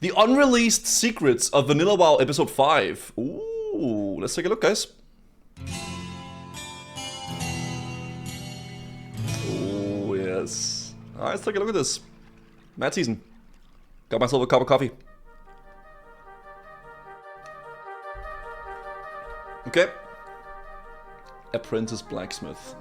The Unreleased Secrets of Vanilla WoW Episode 5. Ooh, let's take a look, guys. Oh, yes. Alright, let's take a look at this. Mad season. Got myself a cup of coffee. Okay. Apprentice Blacksmith.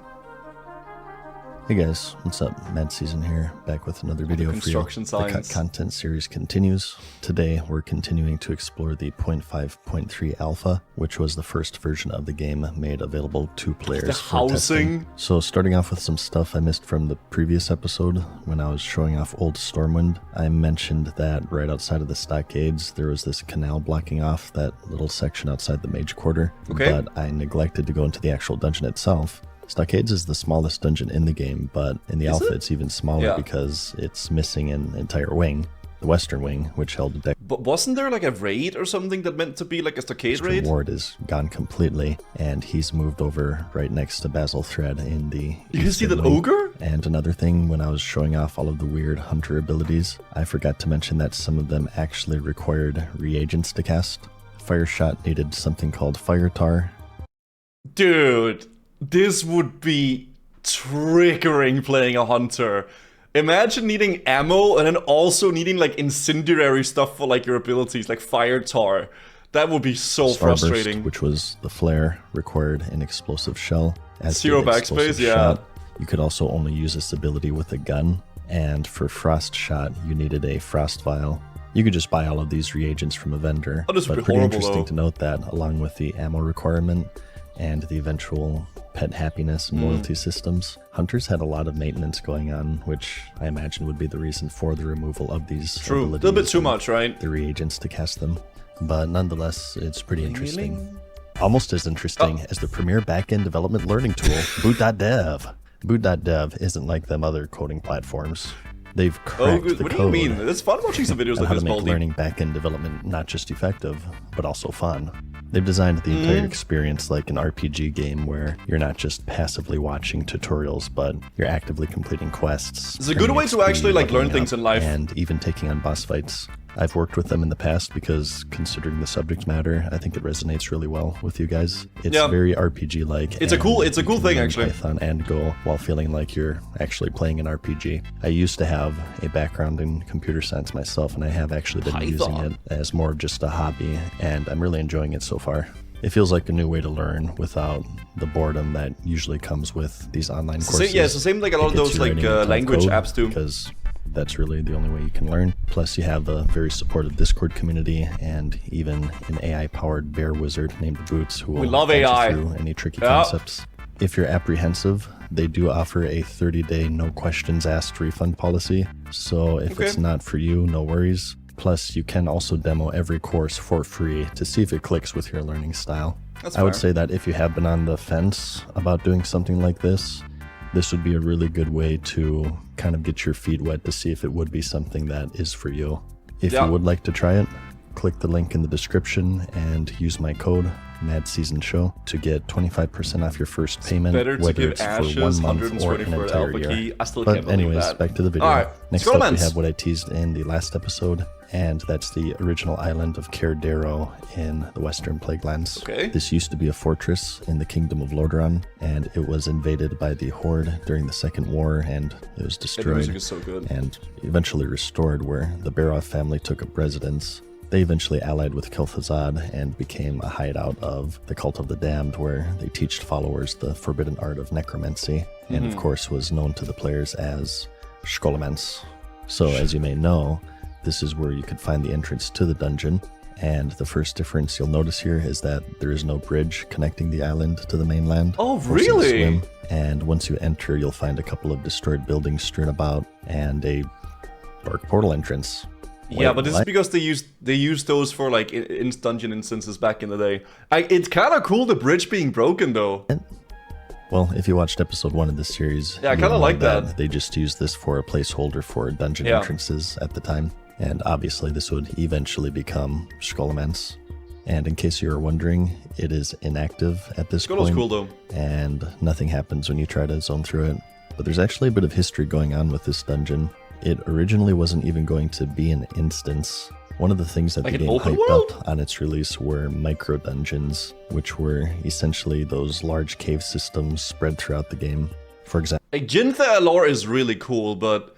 Hey guys, what's up? Mad Season here, back with another video for you. Construction science. The content series continues. Today we're continuing to explore the 0.5.3 alpha, which was the first version of the game made available to players. The housing. So starting off with some stuff I missed from the previous episode, when I was showing off old Stormwind, I mentioned that right outside of the stockades there was this canal blocking off that little section outside the mage quarter. Okay. But I neglected to go into the actual dungeon itself. Stockades is the smallest dungeon in the game, but in the alpha it's even smaller because it's missing an entire wing, the western wing, which held a deck. But wasn't there like a raid or something that meant to be like a stockade raid? Ward is gone completely, and he's moved over right next to Basil Thread in the You can see that wing. Ogre? And another thing, when I was showing off all of the weird hunter abilities, I forgot to mention that some of them actually required reagents to cast. Fire Shot needed something called Fire Tar. Dude, this would be triggering playing a hunter. Imagine needing ammo and then also needing like incendiary stuff for like your abilities, like fire tar. That would be so Starburst, frustrating. which was the flare, required an explosive shell. As Zero did explosive backspace, yeah. shot. You could also only use this ability with a gun, and for Frost Shot, you needed a Frost Vial. You could just buy all of these reagents from a vendor, Oh, this would but be pretty horrible, interesting though. to note that, along with the ammo requirement and the eventual pet happiness and loyalty systems, hunters had a lot of maintenance going on, which I imagine would be the reason for the removal of these True, a abilities little bit too and much, right? the reagents to cast them. But nonetheless, it's pretty interesting. Almost as interesting as the premier backend development learning tool, Boot.dev. Boot.dev isn't like them other coding platforms. They've cracked the What do code you mean? It's fun watching some videos on like how this, to make Baldy. learning backend development not just effective, but also fun. They've designed the entire experience like an RPG game where you're not just passively watching tutorials, but you're actively completing quests. It's a good way to actually like learn things in life. And even taking on boss fights. I've worked with them in the past because, considering the subject matter, I think it resonates really well with you guys. It's very RPG-like. It's a cool thing, actually. Python and Go while feeling like you're actually playing an RPG. I used to have a background in computer science myself, and I have actually been using it as more of just a hobby, and I'm really enjoying it so far. It feels like a new way to learn without the boredom that usually comes with these online courses. Yeah, it's the same like a lot of those like language apps do. Because that's really the only way you can learn. Plus, you have a very supportive Discord community and even an AI-powered bear wizard named Boots who will love guide you AI. through any tricky concepts. If you're apprehensive, they do offer a 30-day no questions asked refund policy. So if it's not for you, no worries. Plus, you can also demo every course for free to see if it clicks with your learning style. I would say that if you have been on the fence about doing something like this would be a really good way to kind of get your feet wet to see if it would be something that is for you. If you would like to try it, click the link in the description and use my code MADSEASONSHOW to get 25% off your first payment, whether it's for 1 month or an entire year. But anyways, back to the video. Alright, Next up we have what I teased in the last episode, and that's the original island of Cardero in the Western Plaguelands. This used to be a fortress in the Kingdom of Lordaeron, and it was invaded by the Horde during the Second War, and it was destroyed and eventually restored, where the Barov family took up residence. They eventually allied with Kel'Thuzad and became a hideout of the Cult of the Damned, where they teached followers the forbidden art of necromancy, and of course was known to the players as Scholomance. So as you may know, this is where you could find the entrance to the dungeon, and the first difference you'll notice here is that there is no bridge connecting the island to the mainland. Oh, really? And once you enter, you'll find a couple of destroyed buildings strewn about, and a dark portal entrance. Yeah, but this is because they used those for like dungeon instances back in the day. It's kind of cool the bridge being broken though. Well, if you watched episode 1 of this series, I kind of like that. They just used this for a placeholder for dungeon entrances at the time. And obviously this would eventually become Scholomance. And in case you were wondering, it is inactive at this point. Cool though. And nothing happens when you try to zone through it. But there's actually a bit of history going on with this dungeon. It originally wasn't even going to be an instance. One of the things that like the game hyped world? up on its release were micro dungeons, which were essentially those large cave systems spread throughout the game. For example, like Jintha lore is really cool, but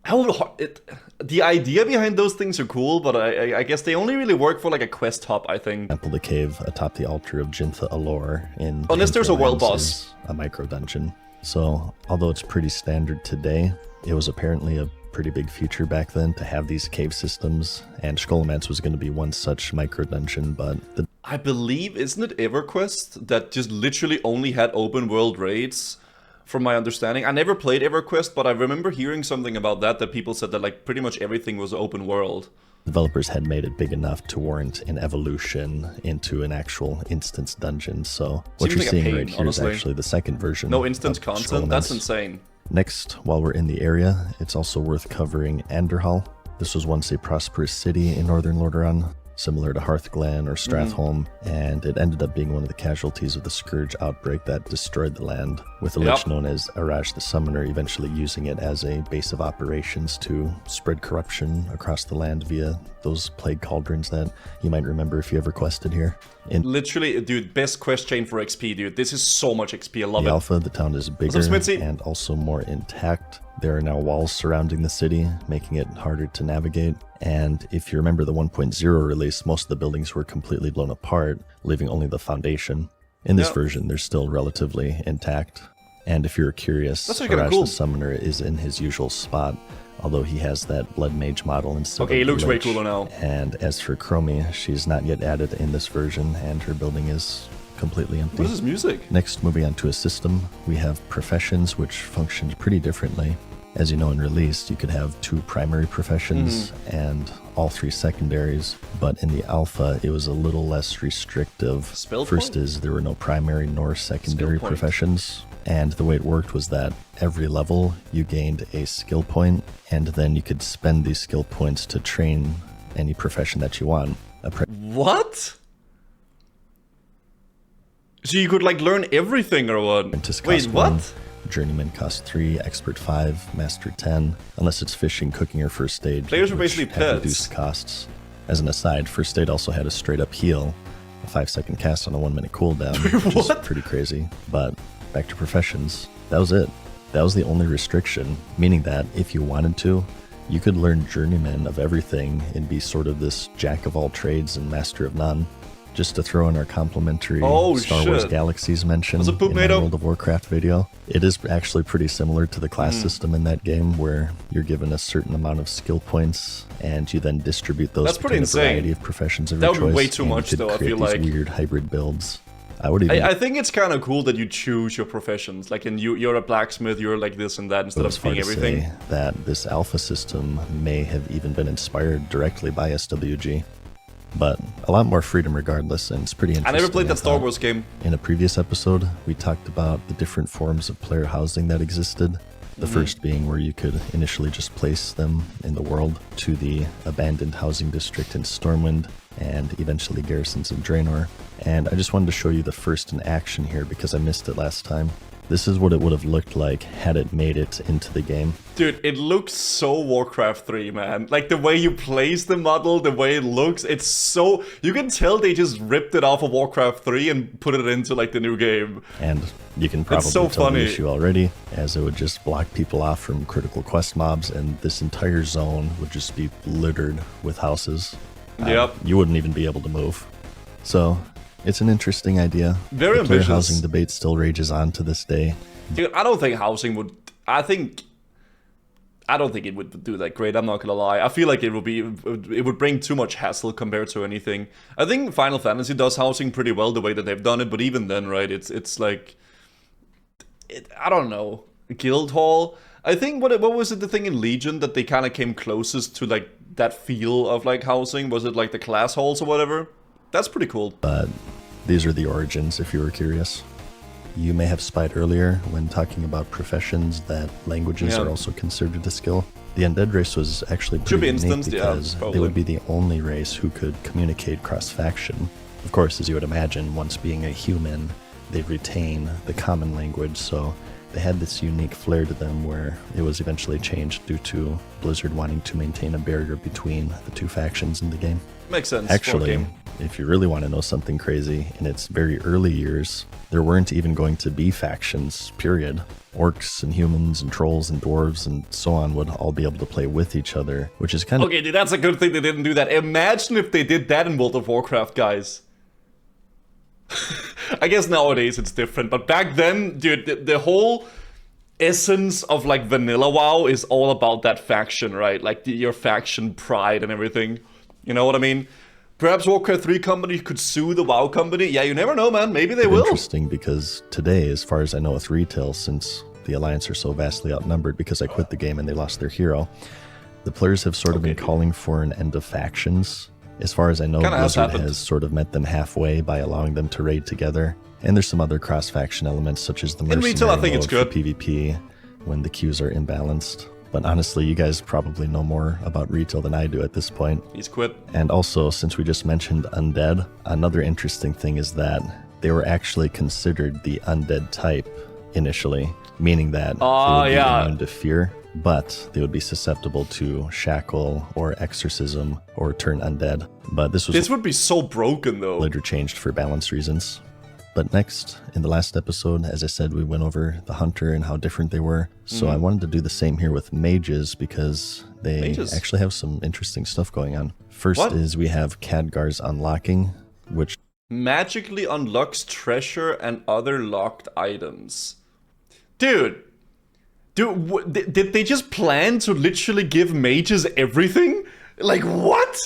the idea behind those things are cool, but I guess they only really work for like a quest hub, I think. For example, the cave atop the altar of Jintha Alor in unless there's a world boss, is a micro dungeon. So although it's pretty standard today, it was apparently a pretty big feature back then to have these cave systems, and Scholomance was going to be one such micro dungeon, but I believe, isn't it EverQuest that just literally only had open world raids, from my understanding? I never played EverQuest, but I remember hearing something about that people said that like pretty much everything was open world. Developers had made it big enough to warrant an evolution into an actual instance dungeon, so what you're seeing right here is actually the second version. No instance content? That's insane. Next, while we're in the area, it's also worth covering Andorhal. This was once a prosperous city in northern Lordaeron, similar to Hearthglen or Stratholme, and it ended up being one of the casualties of the Scourge outbreak that destroyed the land, with a lich known as Araj the Summoner eventually using it as a base of operations to spread corruption across the land via those plague cauldrons that you might remember if you ever quested here. Literally, dude, best quest chain for XP, dude. This is so much XP, I love it. In the alpha, the town is bigger and also more intact. There are now walls surrounding the city, making it harder to navigate. And if you remember the 1.0 release, most of the buildings were completely blown apart, leaving only the foundation. In this version, they're still relatively intact. And if you're curious, Araj the Summoner is in his usual spot, although he has that Blood Mage model instead of he looks way cooler now. And as for Chromie, she's not yet added in this version, and her building is completely empty. What is this music? Next, moving on to a system, we have professions, which functioned pretty differently. As you know, in Released, you could have 2 primary professions and all 3 secondaries, but in the alpha, it was a little less restrictive. First is there were no primary nor secondary professions, and the way it worked was that every level you gained a skill point, and then you could spend these skill points to train any profession that you want. What? So you could like learn everything or what? Wait, what? Journeyman cost 3, Expert 5, Master 10, unless it's fishing, cooking, or first aid. Players were basically pets. Reduced costs. As an aside, first aid also had a straight up heal, a 5-second cast on a 1-minute cooldown, which is pretty crazy. But back to professions, that was it. That was the only restriction, meaning that if you wanted to, you could learn Journeyman of everything and be sort of this jack of all trades and master of none. Just to throw in our complimentary Star Wars Galaxies mention in my World of Warcraft video, it is actually pretty similar to the class system in that game, where you're given a certain amount of skill points, and you then distribute those between a variety of professions of your choice. That would be way too much, though, I feel like. Weird hybrid builds. I think it's kind of cool that you choose your professions. Like, you're a blacksmith, you're like this and that, instead of being everything. Say that this alpha system may have even been inspired directly by SWG. But a lot more freedom regardless, and it's pretty interesting. I never played that Star Wars game. In a previous episode, we talked about the different forms of player housing that existed. The first being where you could initially just place them in the world, to the abandoned housing district in Stormwind, and eventually garrisons in Draenor. And I just wanted to show you the first in action here because I missed it last time. This is what it would have looked like had it made it into the game. Dude, it looks so Warcraft 3, man. Like, the way you place the model, the way it looks, it's so... You can tell they just ripped it off of Warcraft 3 and put it into, like, the new game. And you can probably tell the issue already, as it would just block people off from critical quest mobs, and this entire zone would just be littered with houses. Yep. You wouldn't even be able to move. So... it's an interesting idea. Very ambitious. The housing debate still rages on to this day. Dude, I don't think housing would... I don't think it would do that great, I'm not gonna lie. I feel like it would bring too much hassle compared to anything. I think Final Fantasy does housing pretty well the way that they've done it, but even then, right, it's like... I don't know. Guildhall? I think, what was it, the thing in Legion that they kind of came closest to, like, that feel of, like, housing? Was it, like, the class halls or whatever? That's pretty cool. But these are the origins, if you were curious. You may have spied earlier, when talking about professions, that languages are also considered a skill. The undead race was actually pretty unique because they would be the only race who could communicate cross-faction. Of course, as you would imagine, once being a human, they retain the common language, so They had this unique flair to them where it was eventually changed due to Blizzard wanting to maintain a barrier between the two factions in the game. Makes sense. Actually, if you really want to know something crazy, in its very early years, there weren't even going to be factions, period. Orcs and humans and trolls and dwarves and so on would all be able to play with each other, which is kind of... Okay, dude, that's a good thing they didn't do that. Imagine if they did that in World of Warcraft, guys. I guess nowadays it's different, but back then, dude, the whole essence of like vanilla WoW is all about that faction, right? Like your faction pride and everything. You know what I mean? Perhaps Warcraft 3 company could sue the WoW company. Yeah, you never know, man. Maybe they will. Interesting, because today, as far as I know with retail, since the Alliance are so vastly outnumbered because I quit the game and they lost their hero, the players have sort of been calling for an end of factions. As far as I know, Blizzard has sort of met them halfway by allowing them to raid together. And there's some other cross-faction elements, such as the mercenary mode for PvP, when the queues are imbalanced. But honestly, you guys probably know more about retail than I do at this point. He's quit. And also, since we just mentioned undead, another interesting thing is that they were actually considered the undead type initially, meaning that they would be immune to fear, but they would be susceptible to shackle or exorcism or turn undead. But this would be so broken, though. Later changed for balance reasons. But next, in the last episode, as I said, we went over the hunter and how different they were. So I wanted to do the same here with mages because they actually have some interesting stuff going on. First is we have Khadgar's unlocking, which magically unlocks treasure and other locked items. Dude, did they just plan to literally give mages everything? Like, what?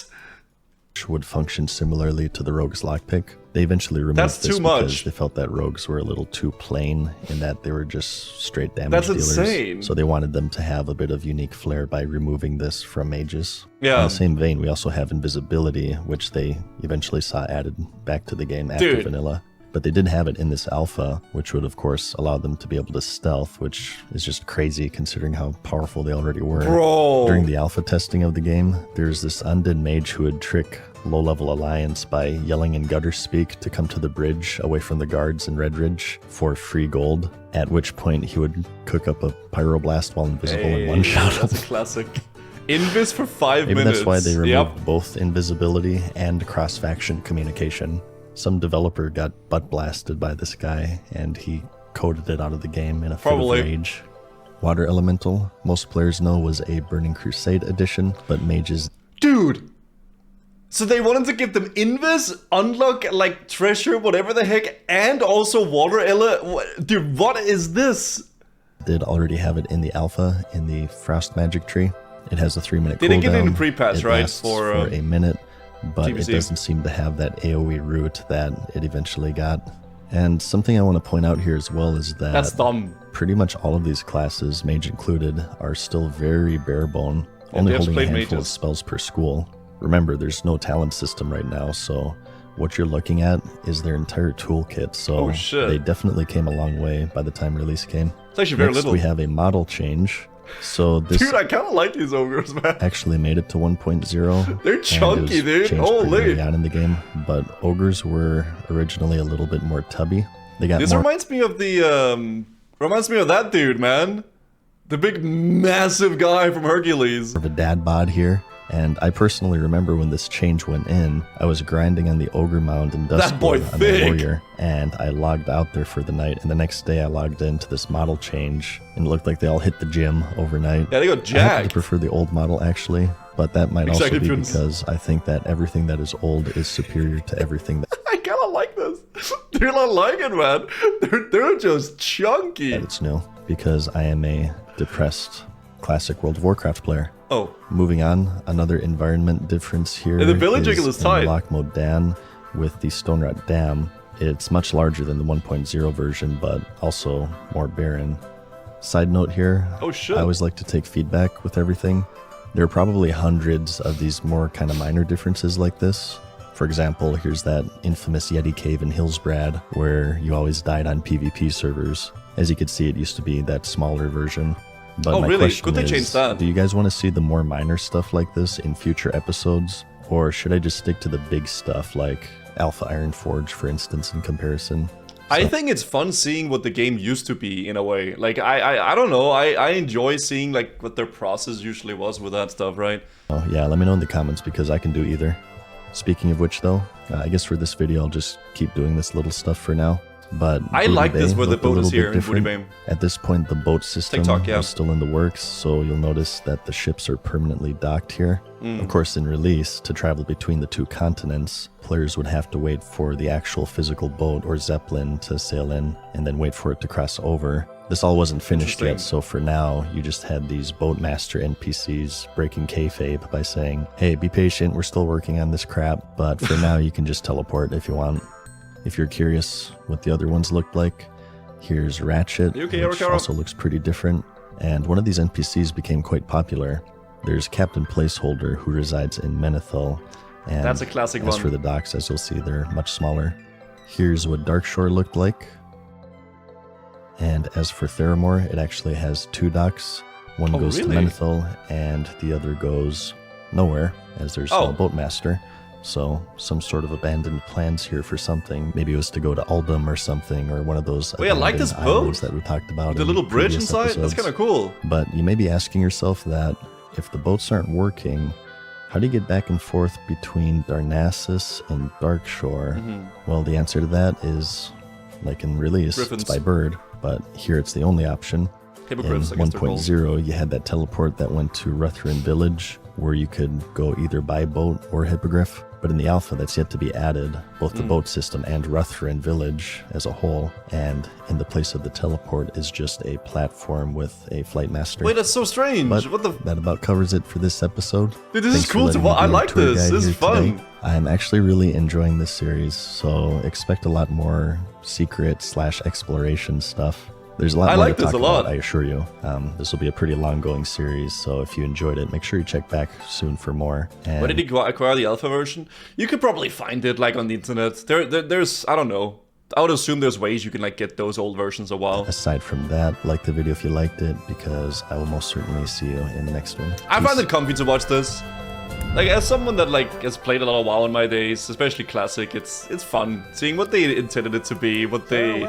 Would function similarly to the rogue's lockpick. They eventually removed this because they felt that rogues were a little too plain in that they were just straight damage dealers. That's insane. So they wanted them to have a bit of unique flair by removing this from mages. Yeah. In the same vein, we also have invisibility, which they eventually saw added back to the game after vanilla. But they did have it in this alpha, which would, of course, allow them to be able to stealth, which is just crazy considering how powerful they already were. Bro. During the alpha testing of the game, there's this undead mage who would trick low-level Alliance by yelling in gutter speak to come to the bridge away from the guards in Red Ridge for free gold, at which point he would cook up a pyroblast while invisible in one shot. That's a classic. Invis for 5 minutes. Maybe that's why they removed both invisibility and cross-faction communication. Some developer got butt blasted by this guy, and he coded it out of the game in a fit of rage. Water Elemental, most players know, was a Burning Crusade edition, but mages... Dude! So they wanted to give them Invis, unlock, like, treasure, whatever the heck, and also Water Dude, what is this? Did already have it in the alpha, in the Frost Magic tree. It has a 3-minute cooldown. They didn't get it in pre-patch, right? Lasts for a minute. But it doesn't seem to have that AoE route that it eventually got. And something I want to point out here as well is that that's dumb. Pretty much all of these classes, mage included, are still very bare bone, only holding a handful of spells per school. Remember, there's no talent system right now, so what you're looking at is their entire toolkit, so they definitely came a long way by the time release came. It's actually very little. We have a model change. So this dude, I kind of like these ogres, man. Actually made it to 1.0. They're chunky, dude. Holy. Early on in the game, but ogres were originally a little bit more tubby. They got this reminds me of the that dude, man. The big, massive guy from Hercules. Of a dad bod here. And I personally remember when this change went in, I was grinding on the Ogre Mound in Duskwood on the Warrior, and I logged out there for the night, and the next day I logged into this model change, and it looked like they all hit the gym overnight. Yeah, they got jacked. I happen to prefer the old model, actually, but that might also be because I think that everything that is old is superior to everything that... I kind of like this. Dude, I like it, man. They're just chunky. That it's new, because I am a depressed classic World of Warcraft player. Oh. Moving on, another environment difference here the village is tight. In Lock Mode Dan with the Stonerot Dam. It's much larger than the 1.0 version, but also more barren. Side note here, I always like to take feedback with everything. There are probably hundreds of these more kind of minor differences like this. For example, here's that infamous Yeti cave in Hillsbrad where you always died on PvP servers. As you can see, it used to be that smaller version. But my question is, do you guys want to see the more minor stuff like this in future episodes? Or should I just stick to the big stuff like Alpha Ironforge, for instance, in comparison? I think it's fun seeing what the game used to be in a way. Like I don't know. I enjoy seeing like what their process usually was with that stuff, right? Oh yeah, let me know in the comments because I can do either. Speaking of which though, I guess for this video I'll just keep doing this little stuff for now. But I like this where the boat is here in Booty Bay. At this point the boat system is still in the works, so you'll notice that the ships are permanently docked here. Of course, in Release, to travel between the two continents, players would have to wait for the actual physical boat or zeppelin to sail in, and then wait for it to cross over. This all wasn't finished yet, so for now, you just had these Boatmaster NPCs breaking kayfabe by saying, hey, be patient, we're still working on this crap, but for now you can just teleport if you want. If you're curious what the other ones looked like, here's Ratchet, which also looks pretty different, and one of these NPCs became quite popular. There's Captain Placeholder, who resides in Menethil, and that's a classic one. As for the docks, as you'll see, they're much smaller. Here's what Darkshore looked like. And as for Theramore, it actually has 2 docks. One goes to Menethil, and the other goes nowhere, as there's no Boatmaster. So, some sort of abandoned plans here for something. Maybe it was to go to Uldum or something, or one of those I like this boat that we talked about. The little bridge inside? Episodes. That's kind of cool. But you may be asking yourself that, if the boats aren't working, how do you get back and forth between Darnassus and Darkshore? Well, the answer to that is, like in Release, it's by bird, but here it's the only option. In 1.0, you had that teleport that went to Ruthrin Village, where you could go either by boat or hippogriff. But in the alpha, that's yet to be added, both the boat system and Ruthrin Village as a whole. And in the place of the teleport is just a platform with a flight master. Wait, that's so strange. But what the? That about covers it for this episode. Dude, this is cool to watch. I like this. This is fun. Today. I'm actually really enjoying this series, so expect a lot more secret/exploration stuff. There's a lot more to talk about, I assure you. This will be a pretty long-going series, so if you enjoyed it, make sure you check back soon for more. And where did you acquire the alpha version? You could probably find it like on the internet. There's I don't know. I would assume there's ways you can like get those old versions a while. Aside from that, like the video if you liked it, because I will most certainly see you in the next one. I find it comfy to watch this. Like, as someone that like has played a lot of WoW in my days, especially Classic, it's fun seeing what they intended it to be, what they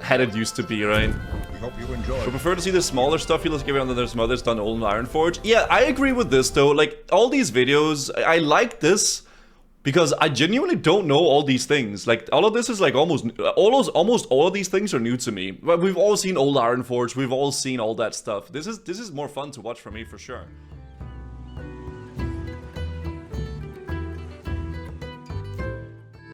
had it used to be, right? We hope you enjoy. I prefer to see the smaller stuff. You let's give around that there's some others done old Ironforge. Yeah, I agree with this though. Like all these videos, I like this because I genuinely don't know all these things. Like all of this is like almost all of these things are new to me. But we've all seen old Ironforge. We've all seen all that stuff. This is more fun to watch for me for sure.